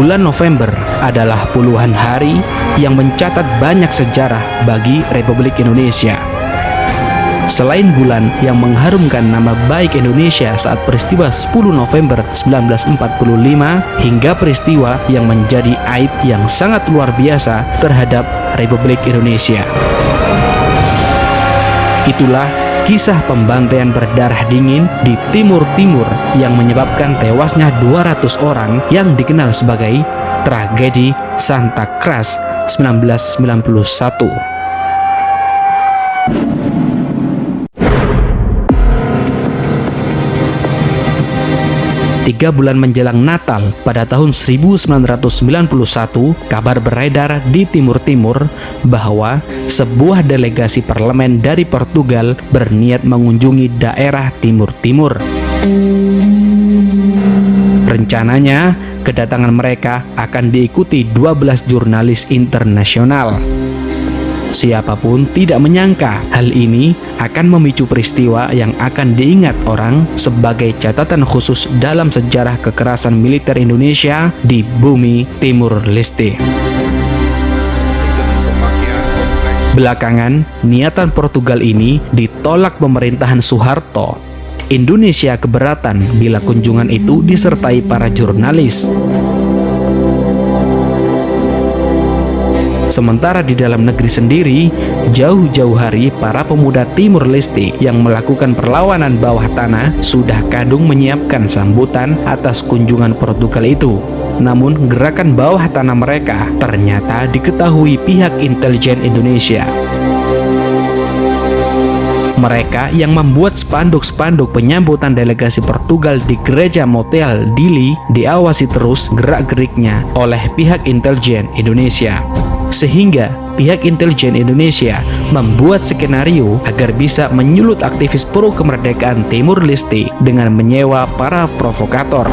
Bulan November adalah puluhan hari yang mencatat banyak sejarah bagi Republik Indonesia. Selain bulan yang mengharumkan nama baik Indonesia saat peristiwa 10 November 1945 hingga peristiwa yang menjadi aib yang sangat luar biasa terhadap Republik Indonesia. Itulah kisah pembantaian berdarah dingin di Timur Timur yang menyebabkan tewasnya 200 orang yang dikenal sebagai tragedi Santa Cruz 1991. 3 bulan menjelang Natal pada tahun 1991, kabar beredar di Timur Timur bahwa sebuah delegasi parlemen dari Portugal berniat mengunjungi daerah Timur Timur. Rencananya, kedatangan mereka akan diikuti 12 jurnalis internasional. Siapapun tidak menyangka hal ini akan memicu peristiwa yang akan diingat orang sebagai catatan khusus dalam sejarah kekerasan militer Indonesia di bumi Timur Leste. Belakangan, niatan Portugal ini ditolak pemerintahan Soeharto. Indonesia keberatan bila kunjungan itu disertai para jurnalis. Sementara di dalam negeri sendiri, jauh-jauh hari para pemuda Timur Leste yang melakukan perlawanan bawah tanah sudah kadung menyiapkan sambutan atas kunjungan Portugal itu. Namun gerakan bawah tanah mereka ternyata diketahui pihak intelijen Indonesia. Mereka yang membuat spanduk-spanduk penyambutan delegasi Portugal di gereja Motel Dili diawasi terus gerak-geriknya oleh pihak intelijen Indonesia. Sehingga pihak intelijen Indonesia membuat skenario agar bisa menyulut aktivis pro kemerdekaan Timur Leste dengan menyewa para provokator.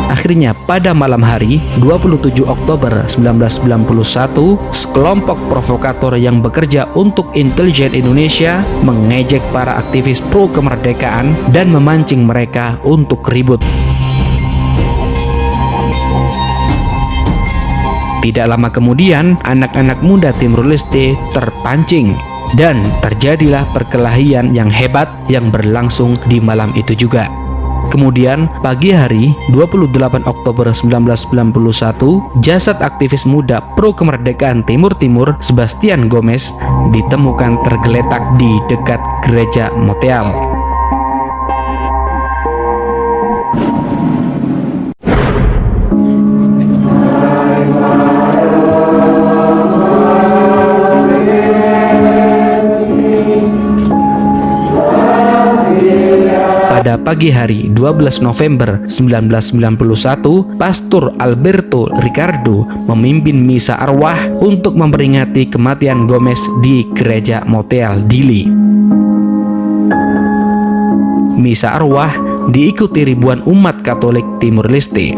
Akhirnya pada malam hari 27 Oktober 1991, sekelompok provokator yang bekerja untuk intelijen Indonesia mengejek para aktivis pro kemerdekaan dan memancing mereka untuk ribut. Tidak lama kemudian, anak-anak muda Timur Leste terpancing dan terjadilah perkelahian yang hebat yang berlangsung di malam itu juga. Kemudian, pagi hari 28 Oktober 1991, jasad aktivis muda pro kemerdekaan Timur Timur, Sebastian Gomez, ditemukan tergeletak di dekat gereja Motel. Pada pagi hari 12 November 1991, Pastor Alberto Ricardo memimpin misa arwah untuk memperingati kematian Gomez di gereja Motel Dili. Misa arwah diikuti ribuan umat Katolik Timur Leste.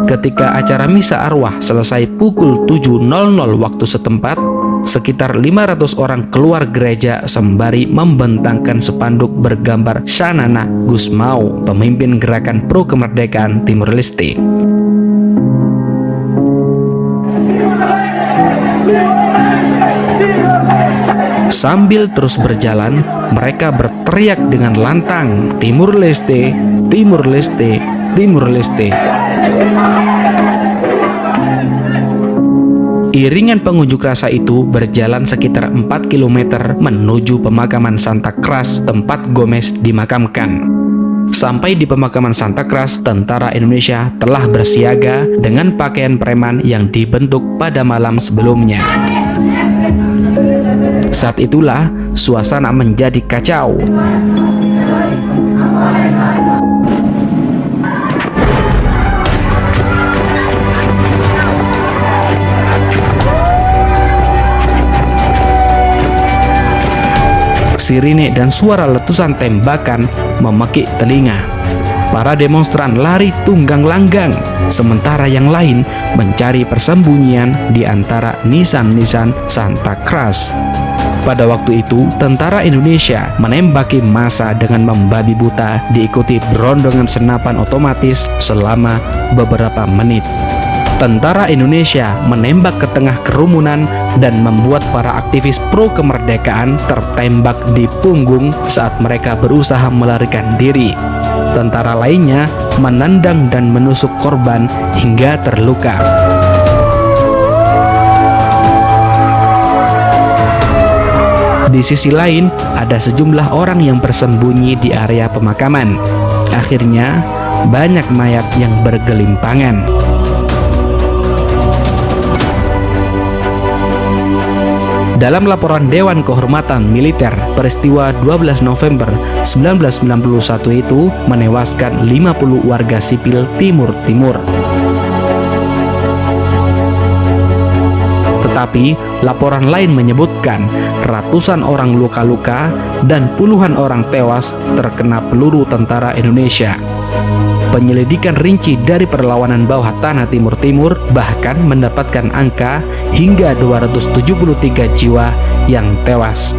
Ketika acara misa arwah selesai pukul 7.00 waktu setempat, sekitar 500 orang keluar gereja sembari membentangkan spanduk bergambar Xanana Gusmao, pemimpin gerakan pro kemerdekaan Timur Leste. Sambil terus berjalan, mereka berteriak dengan lantang, "Timur Leste, Timur Leste, Timur Leste." Iringan pengunjuk rasa itu berjalan sekitar 4 km menuju pemakaman Santa Cruz tempat Gomez dimakamkan. Sampai di pemakaman Santa Cruz, tentara Indonesia telah bersiaga dengan pakaian preman yang dibentuk pada malam sebelumnya. Saat itulah suasana menjadi kacau. Sirine dan suara letusan tembakan memekik telinga. Para demonstran lari tunggang langgang, sementara yang lain mencari persembunyian di antara nisan-nisan Santa Cruz. Pada waktu itu, tentara Indonesia menembaki massa dengan membabi buta diikuti berondongan senapan otomatis selama beberapa menit. Tentara Indonesia menembak ke tengah kerumunan dan membuat para aktivis pro kemerdekaan tertembak di punggung saat mereka berusaha melarikan diri. Tentara lainnya menendang dan menusuk korban hingga terluka. Di sisi lain, ada sejumlah orang yang bersembunyi di area pemakaman. Akhirnya, banyak mayat yang bergelimpangan. Dalam laporan Dewan Kehormatan Militer, peristiwa 12 November 1991 itu menewaskan 50 warga sipil Timur Timur. Tetapi, laporan lain menyebutkan ratusan orang luka-luka dan puluhan orang tewas terkena peluru tentara Indonesia. Penyelidikan rinci dari perlawanan bawah tanah Timur Timur bahkan mendapatkan angka hingga 273 jiwa yang tewas.